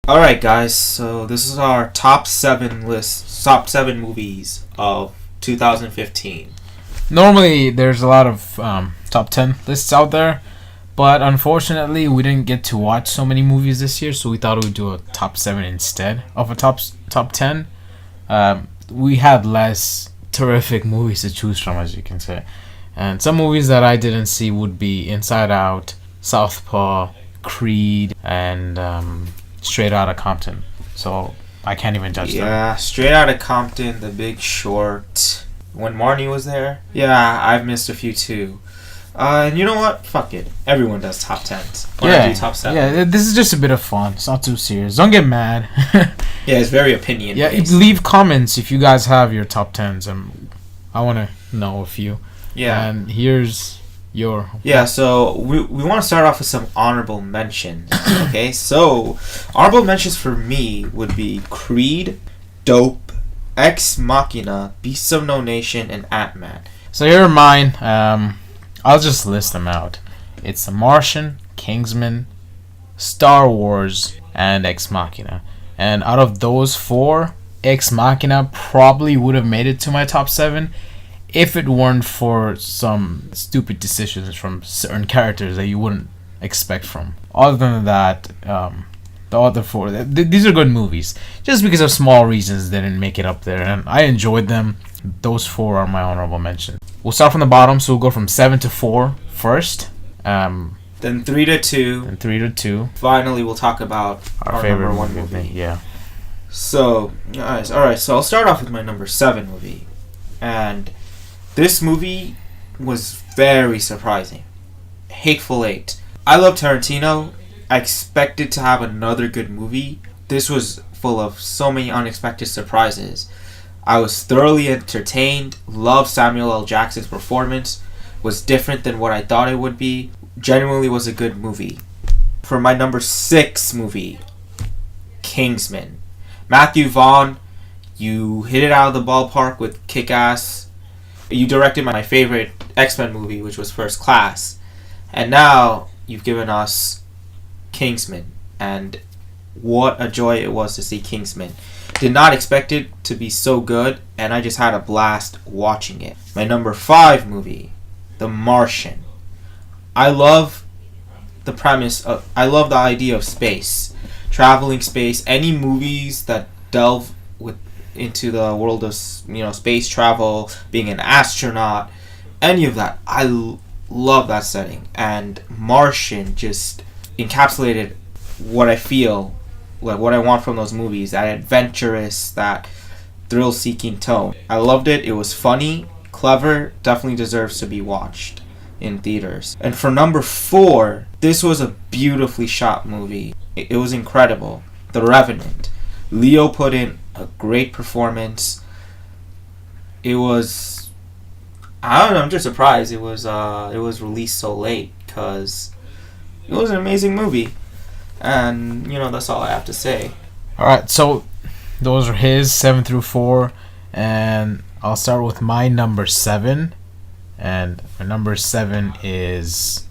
All right, guys. So this is our top 7 list, top 7 movies of 2015. Normally, there's a lot of top 10 lists out there, but unfortunately, we didn't get to watch so many movies this year, so we thought we'd do a top 7 instead of a top 10. We had less terrific movies to choose from, as you can say. And some movies that I didn't see would be Inside Out, Southpaw, Creed, and Straight Outta Compton. So I can't even judge them. Yeah, Straight Outta Compton, The Big Short. When Marnie was there. Yeah, I've missed a few too. And you know what? Fuck it. Everyone does top 10s. Yeah, do top 7. yeah. This is just a bit of fun. It's not too serious. Don't get mad. Yeah, it's very opinion based. Yeah, leave comments if you guys have your top 10s. I want to know a few. Yeah. And here's your... Yeah, so we want to start off with some honorable mentions. Okay, so honorable mentions for me would be Creed, Dope, Ex Machina, Beasts of No Nation, and Ant-Man. So here are mine. I'll just list them out. It's The Martian, Kingsman, Star Wars, and Ex Machina. And out of those 4, Ex Machina probably would have made it to my top 7 if it weren't for some stupid decisions from certain characters that you wouldn't expect from. Other than that, the other 4, these are good movies. Just because of small reasons they didn't make it up there, and I enjoyed them. Those 4 are my honorable mentions. We'll start from the bottom, so we'll go from 7 to 4 first. Then 3 to 2. And 3 to 2. Finally, we'll talk about our favorite number 1 movie. Yeah. So, guys, alright, so I'll start off with my number 7 movie. And this movie was very surprising. Hateful Eight. I love Tarantino. I expected to have another good movie. This was full of so many unexpected surprises. I was thoroughly entertained. Loved Samuel L. Jackson's performance. Was different than what I thought it would be. Genuinely was a good movie. For my number 6 movie, Kingsman. Matthew Vaughn, you hit it out of the ballpark with Kick-Ass. You directed my favorite X-Men movie, which was First Class. And now you've given us Kingsman. And what a joy it was to see Kingsman. Did not expect it to be so good, and I just had a blast watching it. My number 5 movie, The Martian. I love the premise of, I love the idea of space, traveling space. Any movies that delve into the world of space travel, being an astronaut, any of that, I love that setting. And Martian just encapsulated what I feel, like what I want from those movies, that adventurous, that thrill-seeking tone. I loved it. It was funny, clever, definitely deserves to be watched in theaters. And for number 4, this was a beautifully shot movie. It was incredible. The Revenant. Leo put in a great performance. It was, I don't know, I'm just surprised it was released so late, because it was an amazing movie. And that's all I have to say. Alright, so those are his 7 through 4, and I'll start with my number 7. And my number 7 is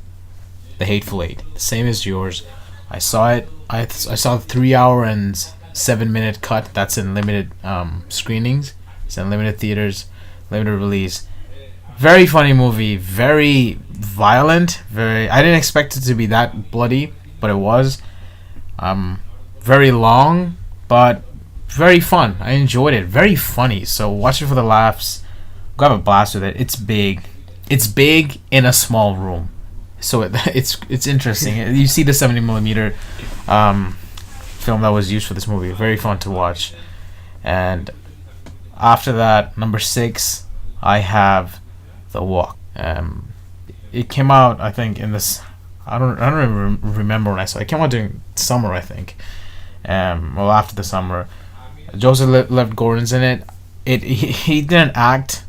The Hateful Eight, the same as yours. I saw it. I saw the 3-hour and 7-minute cut. That's in limited screenings. It's in limited theaters, limited release. Very funny movie. Very violent. I didn't expect it to be that bloody, but it was. Very long, but very fun. I enjoyed it. Very funny. So watch it for the laughs. Go have a blast with it. It's big. It's big in a small room. So it's interesting. You see the 70mm film that was used for this movie. Very fun to watch. And after that, number 6, I have The Walk. It came out, I think, in this. I don't even remember when I saw it. It came out during summer, I think. Well, after the summer. Joseph Gordon's in it. He didn't act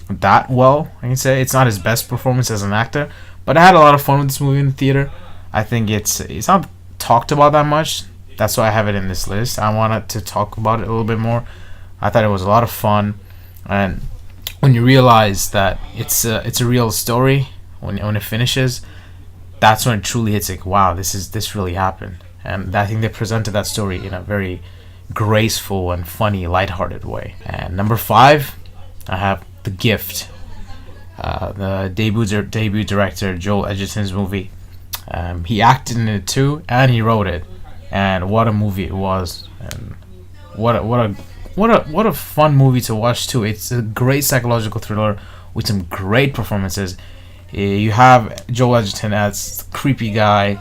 that well, I can say. It's not his best performance as an actor, but I had a lot of fun with this movie in the theater. I think it's not talked about that much. That's why I have it in this list. I wanted to talk about it a little bit more. I thought it was a lot of fun, and when you realize that it's a real story, when it finishes, that's when it truly hits like, wow, this really happened. and I think they presented that story in a very graceful and funny, lighthearted way. And number 5, I have The Gift, the debut director Joel Edgerton's movie. He acted in it too, and he wrote it. And what a movie it was! And what a fun movie to watch too. It's a great psychological thriller with some great performances. You have Joel Edgerton as the creepy guy,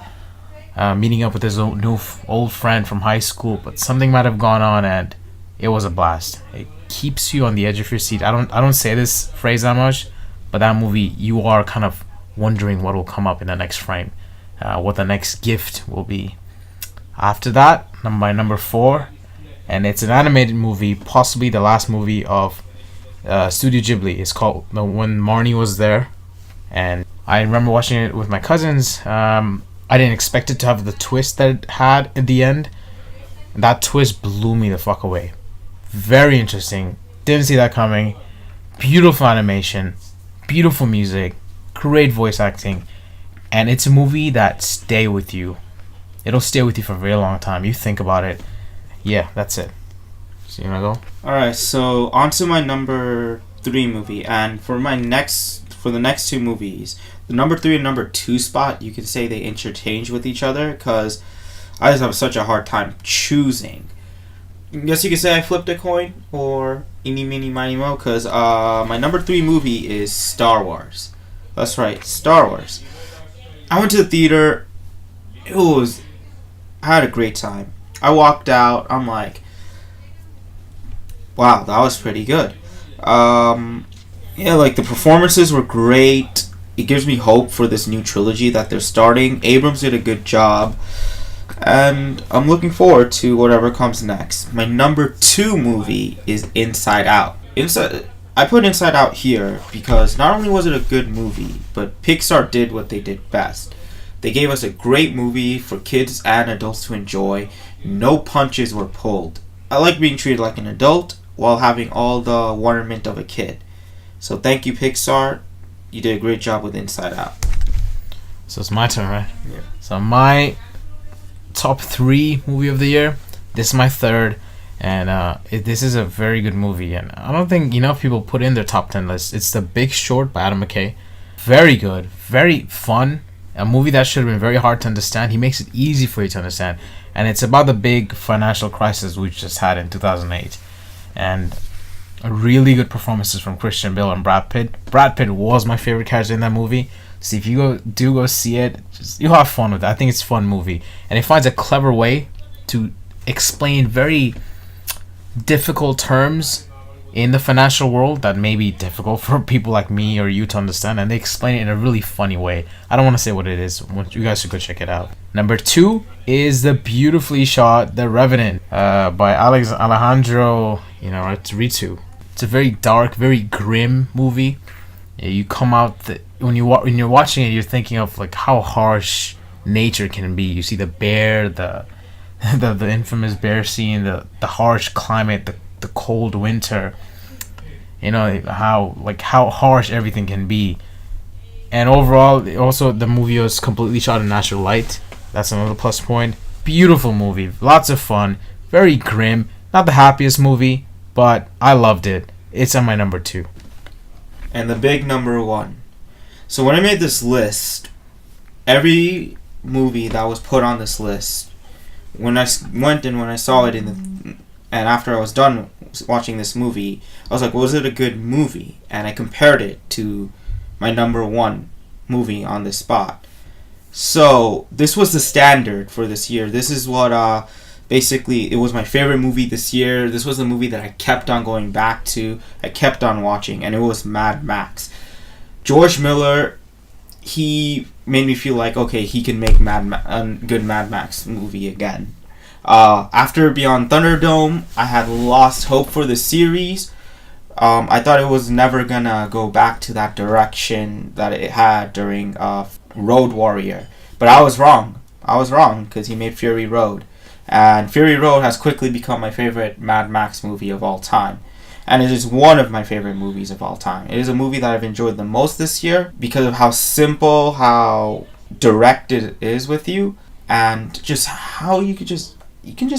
meeting up with his old friend from high school, but something might have gone on, and it was a blast. It keeps you on the edge of your seat. I don't say this phrase that much, but that movie, you are kind of wondering what will come up in the next frame, what the next gift will be. After that, my number 4, and it's an animated movie, possibly the last movie of Studio Ghibli. It's called When Marnie Was There, and I remember watching it with my cousins. I didn't expect it to have the twist that it had at the end. That twist blew me the fuck away. Very interesting. Didn't see that coming. Beautiful animation, beautiful music, great voice acting, and it's a movie that stay with you. It'll stay with you for a very long time. You think about it. Yeah, that's it. So you wanna go? Alright, so on to my number 3 movie, and for the next 2 movies, the number 3 and number 2 spot, you can say they interchange with each other, because I just have such a hard time choosing. I guess you could say I flipped a coin, or eeny, meeny, miny, mo, because my number 3 movie is Star Wars. That's right, Star Wars. I went to the theater. I had a great time. I walked out. I'm like, wow, that was pretty good. Like the performances were great. It gives me hope for this new trilogy that they're starting. Abrams did a good job, and I'm looking forward to whatever comes next. My number 2 movie is Inside Out. I put Inside Out here because not only was it a good movie, but Pixar did what they did best. They gave us a great movie for kids and adults to enjoy. No punches were pulled. I like being treated like an adult while having all the wonderment of a kid. So thank you, Pixar. You did a great job with Inside Out. So it's my turn, right? Yeah. So my top 3 movie of the year. This is my 3rd, and this is a very good movie. And I don't think enough people put in their top 10 list. It's The Big Short by Adam McKay. Very good, very fun. A movie that should have been very hard to understand. He makes it easy for you to understand. And it's about the big financial crisis we just had in 2008. And really good performances from Christian Bale and Brad Pitt. Brad Pitt was my favorite character in that movie. So if you go see it, you'll have fun with it. I think it's a fun movie. And it finds a clever way to explain very difficult terms in the financial world that may be difficult for people like me or you to understand, and they explain it in a really funny way. I don't want to say what it is. You guys should go check it out. Number 2 is the beautifully shot The Revenant by Alejandro Iñárritu. It's a very dark, very grim movie. You come out when you're watching it, you're thinking of like how harsh nature can be. You see the bear, the infamous bear scene, the harsh climate, the cold winter, how harsh everything can be. And overall, also the movie was completely shot in natural light. That's another plus point. Beautiful movie, lots of fun, very grim, not the happiest movie, but I loved it. It's on my number 2. And the big number 1. So when I made this list, every movie that was put on this list, when I went and when I saw it and after I was done watching this movie, I was like, was it a good movie? And I compared it to my number 1 movie on this spot. So this was the standard for this year. This is what basically it was my favorite movie this year. This was the movie that I kept on going back to. I kept on watching, and it was Mad Max. George Miller, he made me feel like, okay, he can make a good Mad Max movie again. After Beyond Thunderdome, I had lost hope for the series. I thought it was never gonna go back to that direction that it had during Road Warrior. But I was wrong. Because he made Fury Road. And Fury Road has quickly become my favorite Mad Max movie of all time. And it is one of my favorite movies of all time. It is a movie that I've enjoyed the most this year because of how simple, how direct it is with you. and just how you can just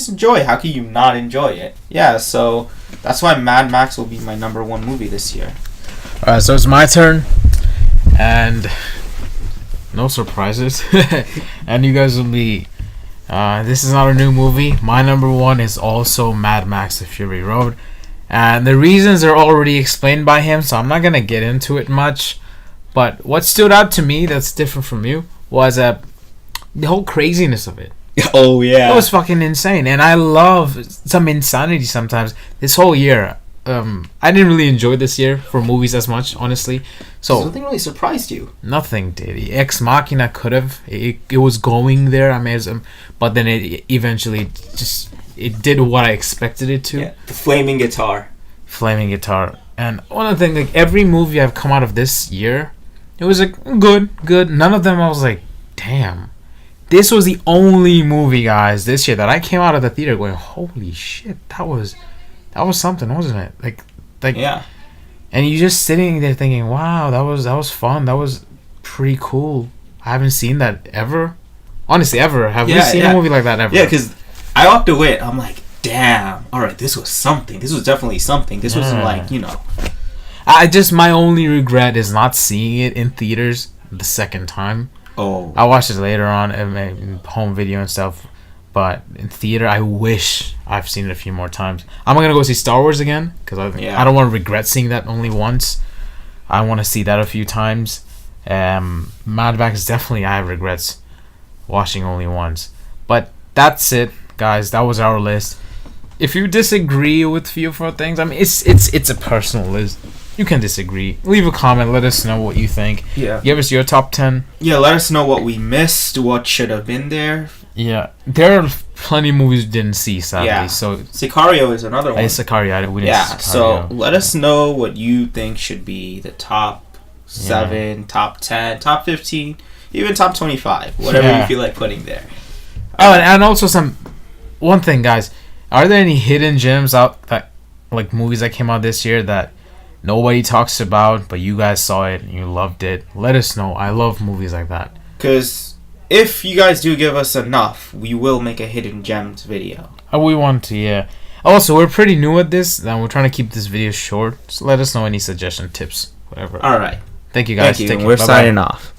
enjoy. How can you not enjoy it? Yeah, so that's why Mad Max will be my number one movie this year. Alright, so it's my turn, and no surprises. And you guys will be. This is not a new movie. My number one is also Mad Max: The Fury Road, and the reasons are already explained by him, so I'm not gonna get into it much. But what stood out to me that's different from you was the whole craziness of it. Oh yeah, It was fucking insane, and I love some insanity sometimes. This whole year, I didn't really enjoy this year for movies as much, honestly. So nothing really surprised you. nothing did. Ex Machina could have. It was going there. I mean, but then it eventually it did what I expected it to. Yeah, the flaming guitar. Flaming guitar. And one other thing, like every movie I've come out of this year, it was like good. None of them I was like, damn. This was the only movie, guys, this year that I came out of the theater going, holy shit, that was something, wasn't it? Like Yeah. And you just sitting there thinking, wow, that was fun. That was pretty cool. I haven't seen that ever. Honestly, ever. Have we seen a movie like that ever? Yeah, because I walked away. I'm like, damn. All right, this was something. This was definitely something. This wasn't like, my only regret is not seeing it in theaters the second time. Oh. I watched it later on in home video and stuff, but in theater, I wish I've seen it a few more times. I'm gonna go see Star Wars again because I don't want to regret seeing that only once. I want to see that a few times. Mad Max definitely I have regrets watching only once. But that's it, guys. That was our list. If you disagree with few for things, I mean it's a personal list. You can disagree. Leave a comment. Let us know what you think. Yeah. Give us your top 10. Yeah, let us know what we missed, what should have been there. Yeah. There are plenty of movies we didn't see, sadly. Yeah. So Sicario is another one. Sicario. We didn't see Sicario. So let us know what you think should be the top 7, top 10, top 15, even top 25. Whatever you feel like putting there. Oh, and also one thing, guys. Are there any hidden gems out that, like movies that came out this year that nobody talks about, but you guys saw it and you loved it? Let us know. I love movies like that. Because if you guys do give us enough, we will make a hidden gems video. We want to, yeah. Also, we're pretty new at this, and we're trying to keep this video short. So let us know any suggestion, tips, whatever. All right. Thank you, guys. Thank you. Take care. We're Bye-bye. signing off.